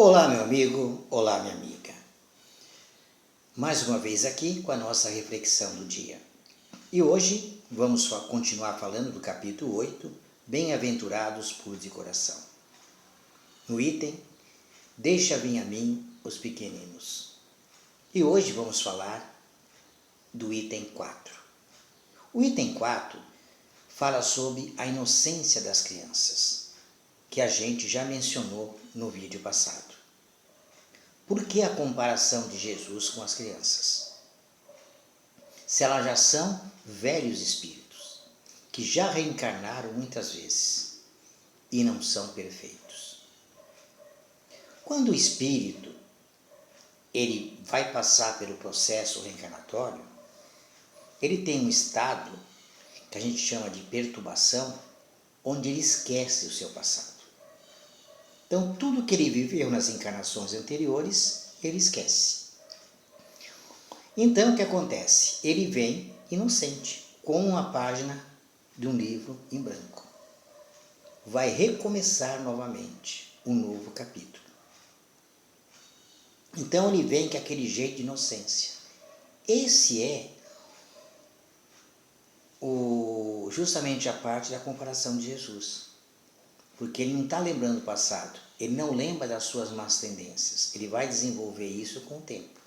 Olá, meu amigo, olá, minha amiga. Mais uma vez aqui com a nossa reflexão do dia. E hoje vamos continuar falando do capítulo 8, Bem-aventurados puros de coração. No item, Deixa vir a mim os pequeninos. E hoje vamos falar do item 4. O item 4 fala sobre a inocência das crianças, que a gente já mencionou no vídeo passado. Por que a comparação de Jesus com as crianças? Se elas já são velhos espíritos, que já reencarnaram muitas vezes e não são perfeitos. Quando o espírito ele vai passar pelo processo reencarnatório, ele tem um estado que a gente chama de perturbação, onde ele esquece o seu passado. Então, tudo que ele viveu nas encarnações anteriores, ele esquece. Então, o que acontece? Ele vem inocente, com uma página de um livro em branco. Vai recomeçar novamente um novo capítulo. Então, ele vem com aquele jeito de inocência. Esse é justamente a parte da comparação de Jesus. Porque ele não está lembrando o passado, ele não lembra das suas más tendências, ele vai desenvolver isso com o tempo.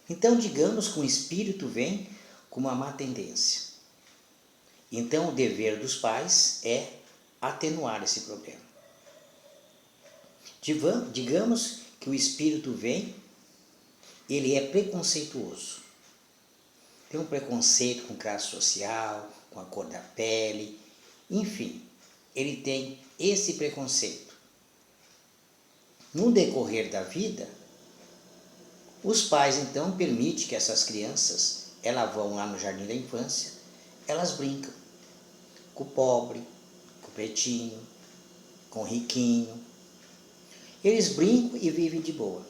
Então, digamos que o espírito vem com uma má tendência. Então, o dever dos pais é atenuar esse problema. Digamos que o espírito vem, ele é preconceituoso. Tem um preconceito com classe social, com a cor da pele, enfim. Ele tem esse preconceito. No decorrer da vida, os pais então permitem que essas crianças, elas vão lá no jardim da infância, elas brincam com o pobre, com o pretinho, com o riquinho. Eles brincam e vivem de boa.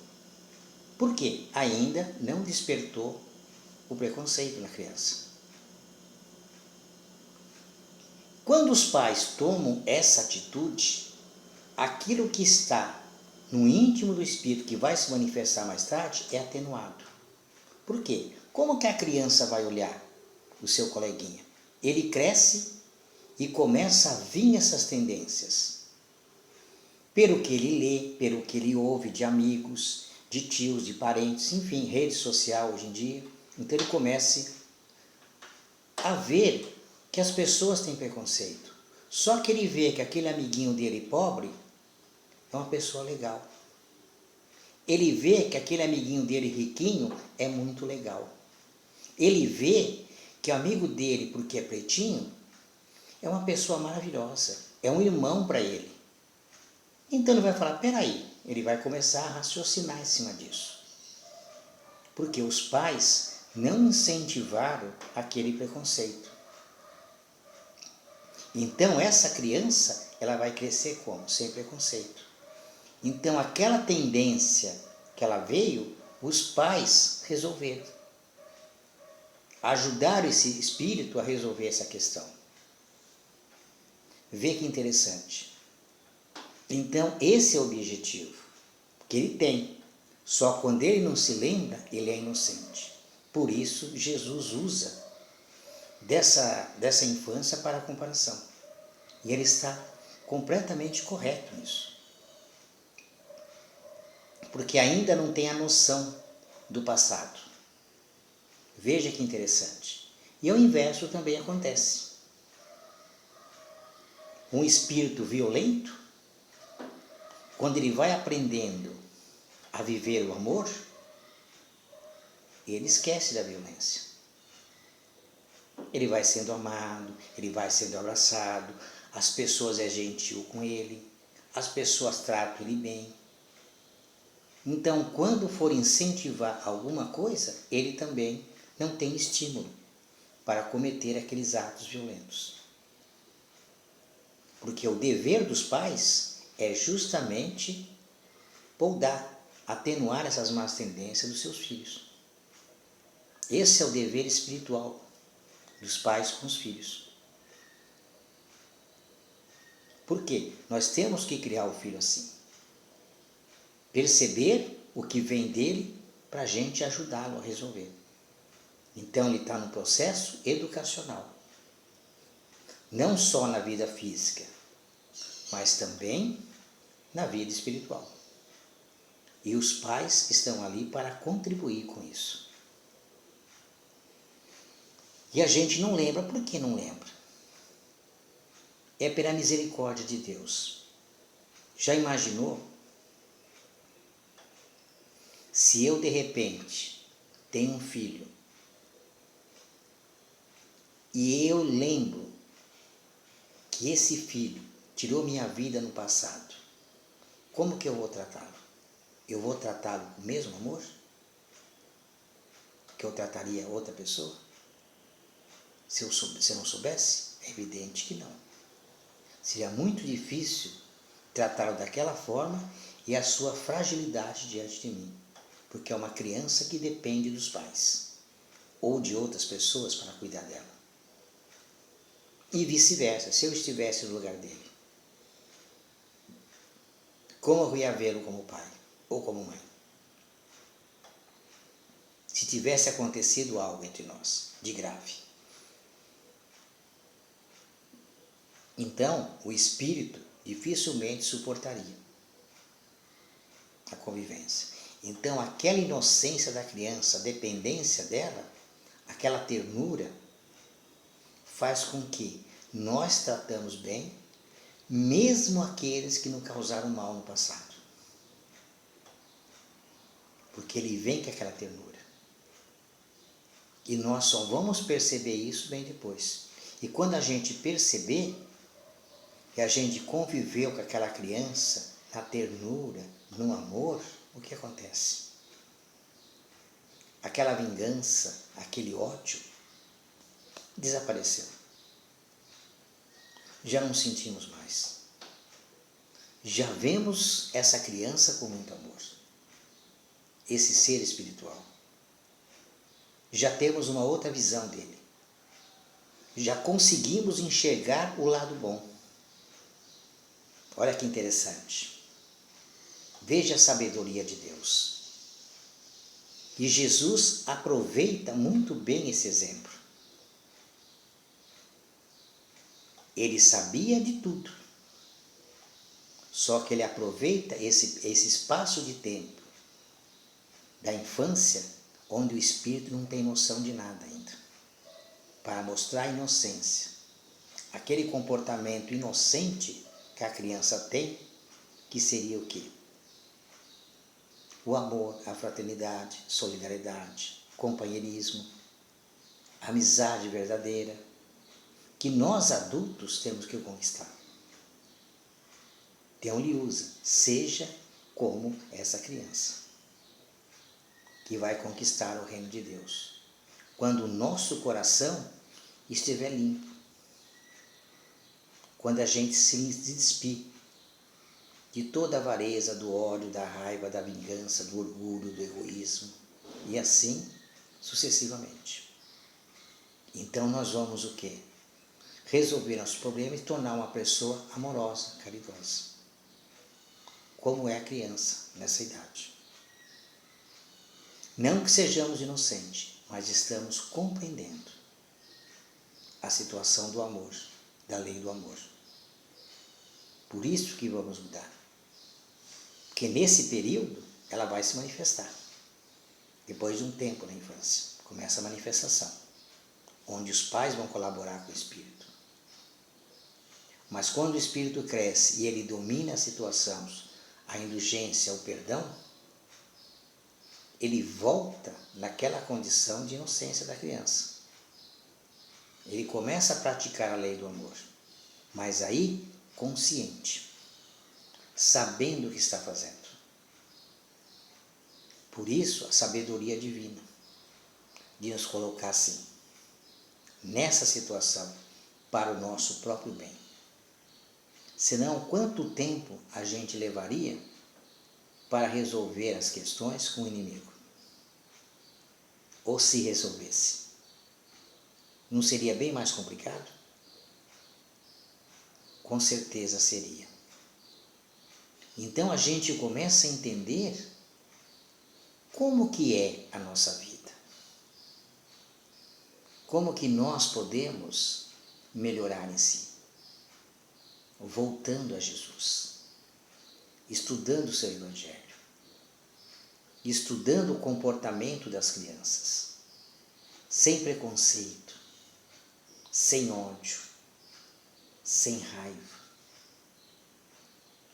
Por quê? Ainda não despertou o preconceito na criança. Quando os pais tomam essa atitude, aquilo que está no íntimo do espírito, que vai se manifestar mais tarde, é atenuado. Por quê? Como que a criança vai olhar o seu coleguinha? Ele cresce e começa a vir essas tendências. Pelo que ele lê, pelo que ele ouve de amigos, de tios, de parentes, enfim, rede social hoje em dia. Então ele começa a ver que as pessoas têm preconceito. Só que ele vê que aquele amiguinho dele pobre é uma pessoa legal. Ele vê que aquele amiguinho dele riquinho é muito legal. Ele vê que o amigo dele, porque é pretinho, é uma pessoa maravilhosa. É um irmão para ele. Então ele vai falar, peraí, ele vai começar a raciocinar em cima disso. Porque os pais não incentivaram aquele preconceito. Então, essa criança, ela vai crescer como? Sem preconceito. Então, aquela tendência que ela veio, os pais resolveram. Ajudaram esse espírito a resolver essa questão. Vê que interessante. Então, esse é o objetivo que ele tem. Só quando ele não se lembra, ele é inocente. Por isso, Jesus usa dessa infância para a comparação. E ele está completamente correto nisso. Porque ainda não tem a noção do passado. Veja que interessante. E o inverso também acontece. Um espírito violento, quando ele vai aprendendo a viver o amor, ele esquece da violência. Ele vai sendo amado, ele vai sendo abraçado, as pessoas é gentil com ele, as pessoas tratam ele bem. Então, quando for incentivar alguma coisa, ele também não tem estímulo para cometer aqueles atos violentos. Porque o dever dos pais é justamente podar, atenuar essas más tendências dos seus filhos. Esse é o dever espiritual dos pais com os filhos. Por quê? Nós temos que criar o filho assim. perceber o que vem dele para a gente ajudá-lo a resolver. Então ele está no processo educacional, não só na vida física, mas também na vida espiritual. E os pais estão ali para contribuir com isso. E a gente não lembra, por que não lembra? É pela misericórdia de Deus. Já imaginou? Se eu de repente tenho um filho e eu lembro que esse filho tirou minha vida no passado, como que eu vou tratá-lo? Eu vou tratá-lo com o mesmo amor que eu trataria outra pessoa? Se eu não soubesse? É evidente que não. Seria muito difícil tratá-lo daquela forma e a sua fragilidade diante de mim, porque é uma criança que depende dos pais ou de outras pessoas para cuidar dela. E vice-versa, se eu estivesse no lugar dele, como eu ia vê-lo como pai ou como mãe? Se tivesse acontecido algo entre nós de grave. Então, o espírito dificilmente suportaria a convivência. Então, aquela inocência da criança, a dependência dela, aquela ternura, faz com que nós tratamos bem, mesmo aqueles que nos causaram mal no passado. Porque ele vem com aquela ternura. E nós só vamos perceber isso bem depois. E quando a gente perceber que a gente conviveu com aquela criança na ternura, no amor, o que acontece? Aquela vingança, aquele ódio, desapareceu. Já não sentimos mais. Já vemos essa criança com muito amor. Esse ser espiritual. Já temos uma outra visão dele. Já conseguimos enxergar o lado bom. Olha que interessante. Veja a sabedoria de Deus. E Jesus aproveita muito bem esse exemplo. Ele sabia de tudo. Só que ele aproveita esse espaço de tempo da infância, onde o espírito não tem noção de nada ainda, para mostrar a inocência. Aquele comportamento inocente que a criança tem, que seria o quê? O amor, a fraternidade, solidariedade, companheirismo, amizade verdadeira, que nós adultos temos que conquistar. Então ele usa, seja como essa criança, que vai conquistar o reino de Deus, quando o nosso coração estiver limpo, quando a gente se despir de toda a avareza, do ódio, da raiva, da vingança, do orgulho, do egoísmo, e assim sucessivamente. Então nós vamos o quê? Resolver nossos problemas e tornar uma pessoa amorosa, caridosa, como é a criança nessa idade. Não que sejamos inocentes, mas estamos compreendendo a situação do amor, da lei do amor. Por isso que vamos mudar. Porque nesse período ela vai se manifestar. Depois de um tempo na infância, começa a manifestação, onde os pais vão colaborar com o espírito. Mas quando o espírito cresce e ele domina a situação, a indulgência, o perdão, ele volta naquela condição de inocência da criança. Ele começa a praticar a lei do amor, mas aí consciente, sabendo o que está fazendo. Por isso a sabedoria divina de nos colocar assim, nessa situação, para o nosso próprio bem. Senão, quanto tempo a gente levaria para resolver as questões com o inimigo? Ou se resolvesse? Não seria bem mais complicado? Com certeza seria. Então a gente começa a entender como que é a nossa vida. Como que nós podemos melhorar em si. Voltando a Jesus. Estudando o seu Evangelho. Estudando o comportamento das crianças. Sem preconceito. Sem ódio. Sem raiva.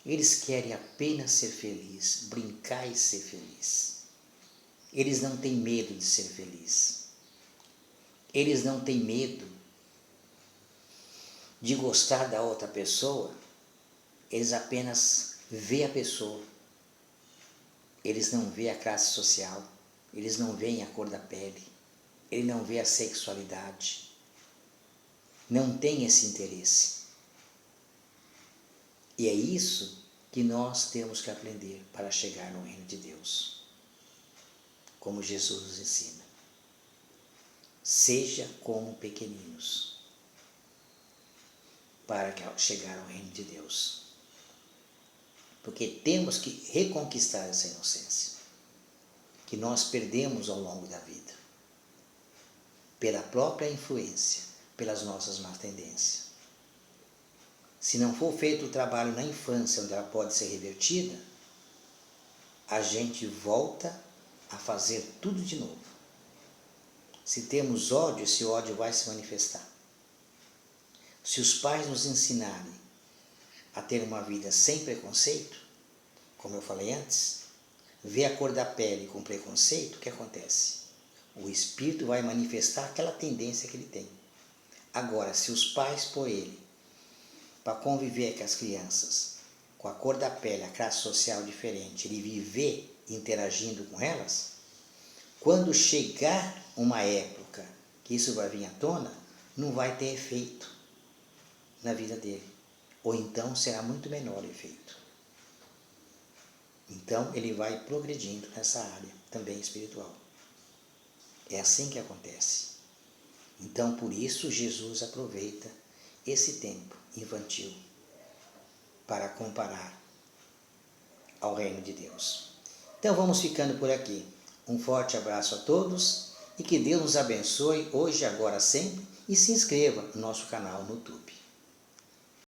Eles querem apenas ser felizes, brincar e ser feliz. Eles não têm medo de ser felizes. Eles não têm medo de gostar da outra pessoa. Eles apenas veem a pessoa. Eles não veem a classe social. Eles não veem a cor da pele. Eles não veem a sexualidade. Não tem esse interesse. E é isso que nós temos que aprender para chegar no reino de Deus. Como Jesus nos ensina. Seja como pequeninos, para chegar ao reino de Deus. Porque temos que reconquistar essa inocência, que nós perdemos ao longo da vida, pela própria influência, pelas nossas más tendências. Se não for feito o trabalho na infância, onde ela pode ser revertida, a gente volta a fazer tudo de novo. Se temos ódio, esse ódio vai se manifestar. Se os pais nos ensinarem a ter uma vida sem preconceito, como eu falei antes, ver a cor da pele com preconceito, o que acontece? O espírito vai manifestar aquela tendência que ele tem. Agora, se os pais pôr ele para conviver com as crianças, com a cor da pele, a classe social diferente, ele viver interagindo com elas, quando chegar uma época que isso vai vir à tona, não vai ter efeito na vida dele. Ou então será muito menor o efeito. Então ele vai progredindo nessa área também espiritual. É assim que acontece. Então por isso Jesus aproveita esse tempo infantil para comparar ao reino de Deus. Então vamos ficando por aqui. Um forte abraço a todos e que Deus nos abençoe hoje, agora, sempre, e se inscreva no nosso canal no YouTube.